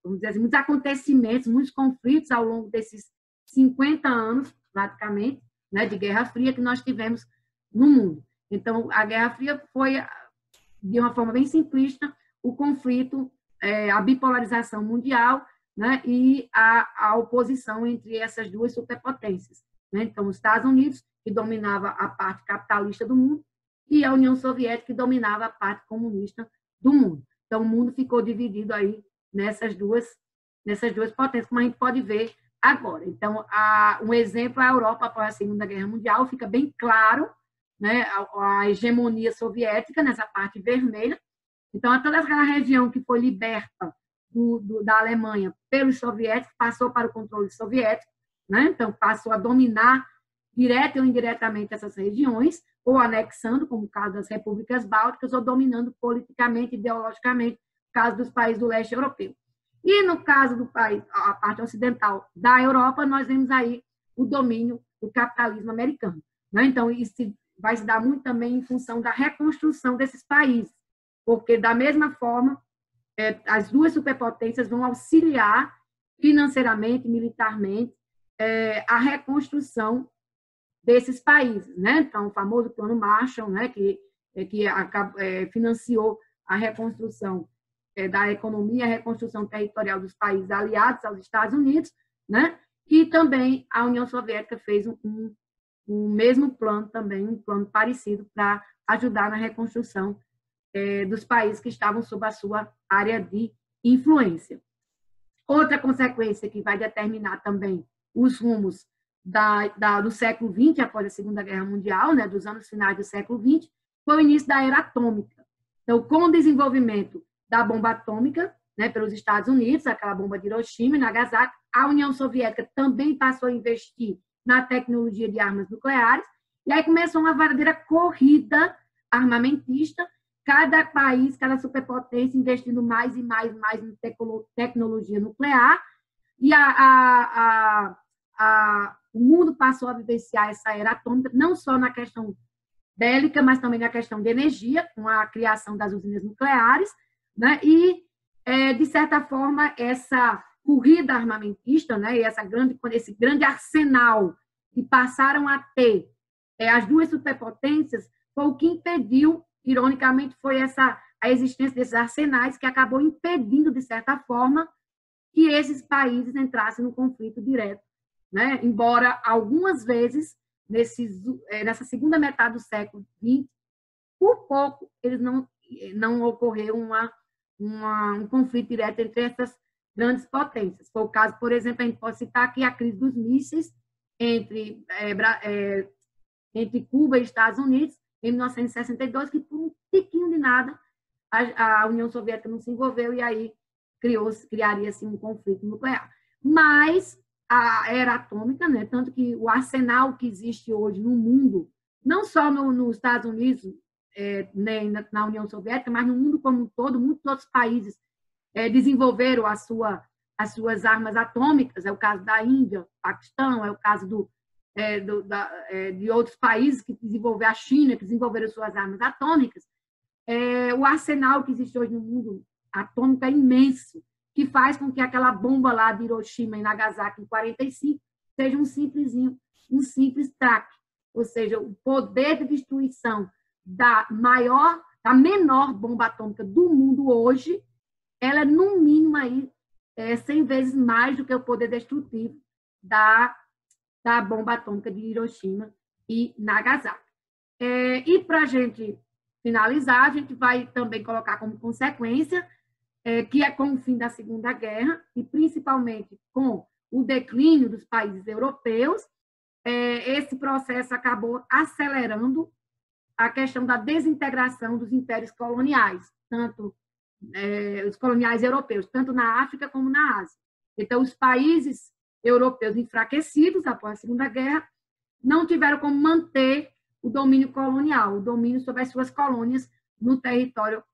vamos dizer assim, muitos acontecimentos, muitos conflitos ao longo desses 50 anos, praticamente, né, de Guerra Fria que nós tivemos no mundo. Então, a Guerra Fria foi, de uma forma bem simplista, o conflito, a bipolarização mundial, né, e a oposição entre essas duas superpotências. Né? Então, os Estados Unidos, que dominava a parte capitalista do mundo, e a União Soviética, que dominava a parte comunista do mundo. Então, o mundo ficou dividido aí nessas duas potências, como a gente pode ver agora. Então, um exemplo é a Europa após a Segunda Guerra Mundial, fica bem claro, né, a hegemonia soviética nessa parte vermelha. Então, toda aquela região que foi liberta da Alemanha pelos soviéticos passou para o controle soviético, né? Então passou a dominar direta ou indiretamente essas regiões, ou anexando, como o caso das repúblicas bálticas, ou dominando politicamente, ideologicamente, no caso dos países do leste europeu. E no caso do país, a parte ocidental da Europa, nós vemos aí o domínio do capitalismo americano, né? Então isso vai se dar muito também em função da reconstrução desses países, porque da mesma forma as duas superpotências vão auxiliar financeiramente, militarmente, a reconstrução desses países, né? Então, o famoso Plano Marshall, né, que financiou a reconstrução da economia, a reconstrução territorial dos países aliados aos Estados Unidos, né? E também a União Soviética fez um mesmo plano também, um plano parecido para ajudar na reconstrução dos países que estavam sob a sua área de influência. Outra consequência que vai determinar também os rumos do século XX, após a Segunda Guerra Mundial, né, dos anos finais do século XX, foi o início da era atômica. Então, com o desenvolvimento da bomba atômica, né, pelos Estados Unidos, aquela bomba de Hiroshima e Nagasaki, a União Soviética também passou a investir na tecnologia de armas nucleares, e aí começou uma verdadeira corrida armamentista, cada país, cada superpotência investindo mais e mais em tecnologia nuclear, e o mundo passou a vivenciar essa era atômica, não só na questão bélica, mas também na questão de energia, com a criação das usinas nucleares, né? E, de certa forma, essa corrida armamentista, né? E esse grande arsenal que passaram a ter as duas superpotências, foi o que impediu, ironicamente, foi a existência desses arsenais que acabou impedindo, de certa forma, que esses países entrassem no conflito direto, né? Embora algumas vezes, nessa segunda metade do século XX, por pouco eles não ocorreu um conflito direto entre essas grandes potências. Foi o caso, por exemplo, a gente pode citar aqui a crise dos mísseis entre Cuba e Estados Unidos, em 1962, que por um tiquinho de nada a União Soviética não se envolveu e aí criaria-se um conflito nuclear. Mas a era atômica, né, tanto que o arsenal que existe hoje no mundo, não só nos Estados Unidos, nem na União Soviética, mas no mundo como um todo, muitos outros países desenvolveram as suas armas atômicas, é o caso da Índia, Paquistão, é o caso de outros países que desenvolveram, a China, que desenvolveram suas armas atômicas. O arsenal que existe hoje no mundo atômico é imenso, que faz com que aquela bomba lá de Hiroshima e Nagasaki em 45 seja um simples traque, ou seja, o poder de destruição da menor bomba atômica do mundo hoje, ela é no mínimo aí 100 vezes mais do que o poder destrutivo da bomba atômica de Hiroshima e Nagasaki. E para a gente finalizar, a gente vai também colocar como consequência que é com o fim da Segunda Guerra e principalmente com o declínio dos países europeus, esse processo acabou acelerando a questão da desintegração dos impérios coloniais, tanto os coloniais europeus, tanto na África como na Ásia. Então, os países europeus enfraquecidos após a Segunda Guerra não tiveram como manter o domínio colonial, o domínio sobre as suas colônias no território,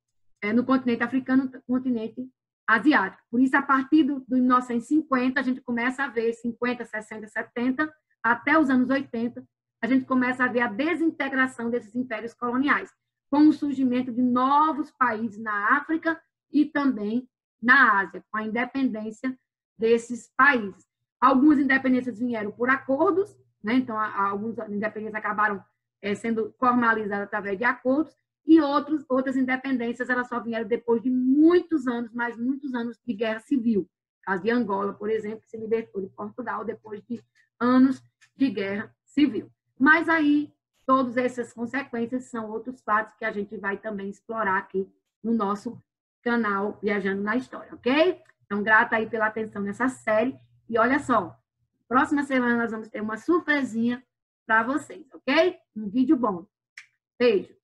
no continente africano, no continente asiático. Por isso, a partir do 1950, a gente começa a ver 50, 60, 70, até os anos 80, a gente começa a ver a desintegração desses impérios coloniais, com o surgimento de novos países na África e também na Ásia, com a independência desses países. Algumas independências vieram por acordos, né? Então, algumas independências acabaram sendo formalizadas através de acordos, e outras independências elas só vieram depois de muitos anos, mas muitos anos de guerra civil. O caso de Angola, por exemplo, que se libertou de Portugal depois de anos de guerra civil. Mas aí, todas essas consequências são outros fatos que a gente vai também explorar aqui no nosso canal Viajando na História, ok? Então, grata aí pela atenção nessa série. E olha só, próxima semana nós vamos ter uma surpresinha para vocês, ok? Um vídeo bom. Beijo.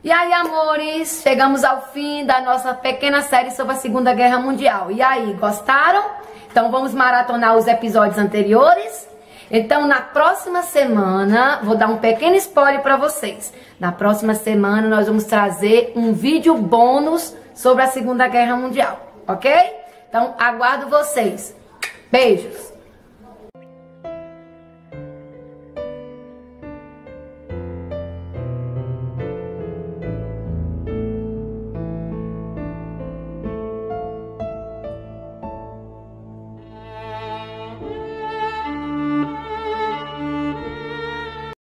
E aí, amores, chegamos ao fim da nossa pequena série sobre a Segunda Guerra Mundial. E aí, gostaram? Então, vamos maratonar os episódios anteriores? Então, na próxima semana, vou dar um pequeno spoiler para vocês. Na próxima semana, nós vamos trazer um vídeo bônus sobre a Segunda Guerra Mundial, ok? Então, aguardo vocês. Beijos!